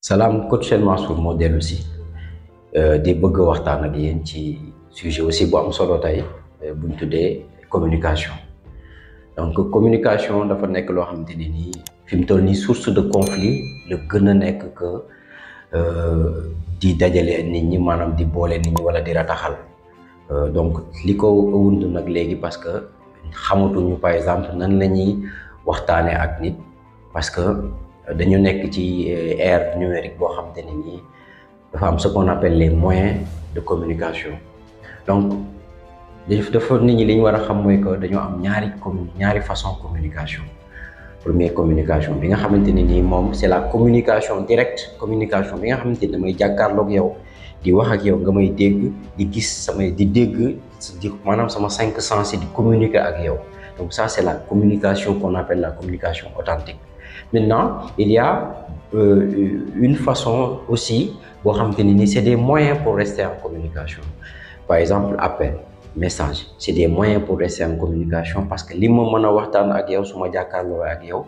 salaam coach El Mansour moo dellu si di bëgg a waxtaan ak yéen ci sujet aussi bu am solo tey buñ tuddee communication. Donc communication dafa nekk loo xamante ne nii fi mu toll nii source de conflit la gën a nekk que di dajale nit ñi, maanaam di boole nit ñi wala di rataxal. Donc li ko wund nag léegi parce que xamatuñu par exemple nan la ñuy waxtaanee ak nit, parce que dañu nekk ci ère numérique boo xamante ne nii dafa am ce qu'on appelle les moyens de communication. Donc dafa nit ñi li ñu war a xam mooy que dañoo am ñaari façon communication. Première communication bi nga xamante ne nii moom c'est la communication directe, communication bi nga xamante ne damay jàkkaarloog yow di wax ak yow nga may dégg, di gis di dégg maanaam sama 5 sens di communiquer ak yow. Donc ça c'est la communication qu'on appelle la communication authentique. Maintenant il y a une façon aussi boo xamante ne nii c'est des moyens pour rester en communication. Par exemple appel, message, c'est des moyens pour rester en communication, parce que li ma mën a waxtaan ak yow su ma jàkkaarloo ak yow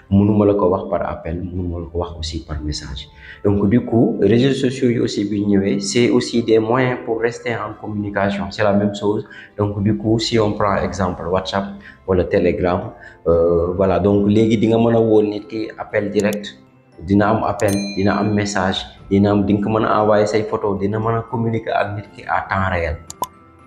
mënuma la ko wax par appel, mënuma la ko wax aussi par message. Donc du coup réseaux sociaux yi aussi bi ñëwee c'est aussi des moyens pour rester en communication, c'est la même chose. Donc du coup si on prend exemple WhatsApp wala Telegram, voilà, donc léegi di nga mën a woo nit ki appel direct, dina am appel, dina am message, di nga ko mën a envoyer say photo, dina mën a communiquer ak nit ki à temps réel,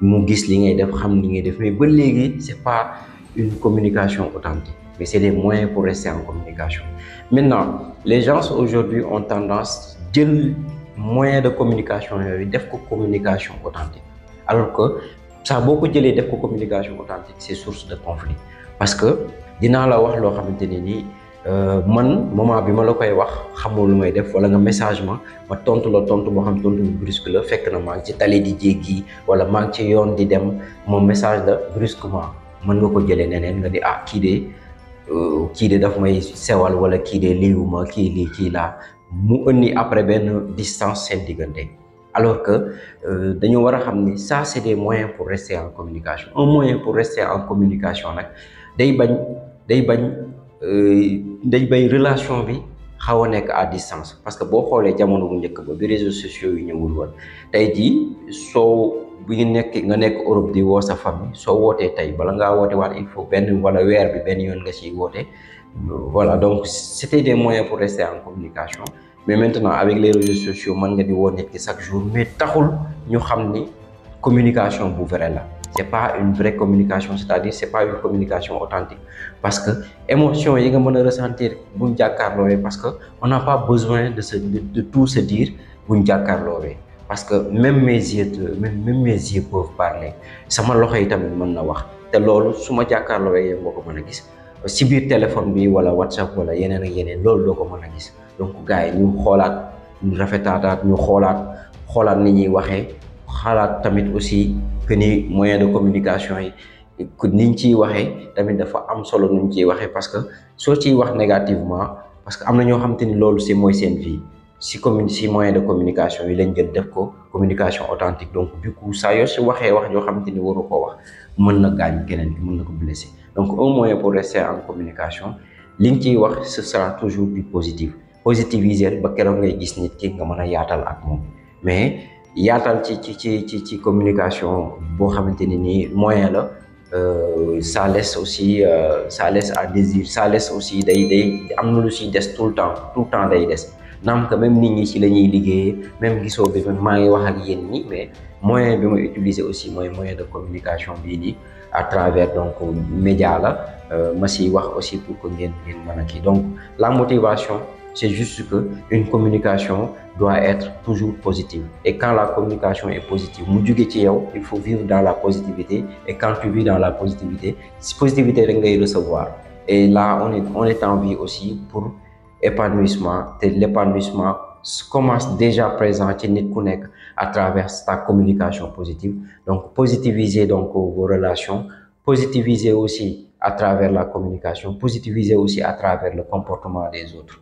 mu gis li ngay def, xam li ngay def. Mais ba léegi c'est pas une communication authentique, mais c'est des moyens pour rester en communication. Maintenant les gens aujourd'hui ont tendance jël moyen de communication yooyu def ko communication authentique, alors que ça boo ko jëlee def ko communication authentique c'est source de conflit. Parce que dinaa la wax loo xamante ne nii man moment bi ma la koy wax xamoo lu may def, wala nga message ma tontu la tontu boo xam tontu bu brusque la, fekk na maa ngi ci tali di jéggi wala maa ngi ci yoon di dem, moom message la brusquement mën nga ko jëlee neneen nga di kii de daf may sewal, wala kii de liiwuma, kii lii kii laa, mu indi après benn distance seen diggante. Alors que dañu war a xam ni ça c'est des moyens pour rester en communication. Un moyen pour rester en communication nag day bañ relation bi xaw a nekk à distance. Parce que boo xoolee jamono bu njëkk ba bi réseaux sociaux yi ñëwul woon, tey jii nga nekk Europe di woo sa famille, soo wootee tey bala ngaa woote waat il faut benn wala weer bi benn yoon nga ciy woote. Voilà, donc c'était des moyens pour rester en communication. Mais maintenant avec les réseaux sociaux mën nga di woo nit ki chaque jour, mais taxul ñu xam ni communication bu vrai la. C'est pas une vraie communication, c'est-à-dire c'est pas une communication authentique, parce que émotion yi nga mën a ressentir buñ jàkkaarloowee, parce que on n'a pas besoin de tout se dire buñ jàkkaarloowee, parce que même mes yeux peuvent parler, sama loxo yi tamit mën na wax, te loolu su ma jàkkaarloowee yow nga ko mën a gis. Si biir téléphone bi wala WhatsApp wala yeneen ak yeneen, loolu doo ko mën a gis. Donc gars yi ñu xoolaat, ñu rafetaataat, ñu xoolaat ni ñuy waxee, xalaat tamit aussi que ni moyen de communication yi que niñ ciy waxee tamit dafa am solo nuñ ciy waxee, parce que soo ciy wax négativement, parce que am na ñoo xamante ni loolu c'est mooy seen vie, si moyen de communication yi lañ jël def ko communication authentique. Donc du coup saa yoo si waxee wax yoo xamante ni waru koo wax, mën na gaañ keneen ki, mën na ko blesser. Donc un moyen pour rester en communication, li nga ciy wax ce sera toujours du positif, positiviser ba keroog ngay gis nit ki nga mën a yaatal ak moom. Mais yaatal ci communication boo xamante ne nii moyen la, ça laisse à désir, ça laisse aussi day am na lu siy des tout le temps day des. naam que même nit ñi ci la ñuy liggéeyee, même gisoo bi maa ngi wax ak yéen ñi, mais moyen bi ma utiliser aussi mooy moyen de communication bii nii à travers donc média la, ma siy wax aussi pour que ngeen mën a kii. Donc la motivation c'est juste que une communication doit être toujours positive, et quand la communication est positive mu jóge ci yow, il faut vivre dans la positivité, et quand tu vis dans la positivité rek ngay recevoir. Et là on est en vie aussi pour épanouissement, te l'épanouissement commence déjà présent ci nit ku nekk à travers ta communication positive. Donc positiviser donc vos relations, positiviser aussi à travers la communication, positiviser aussi à travers le comportement des autres.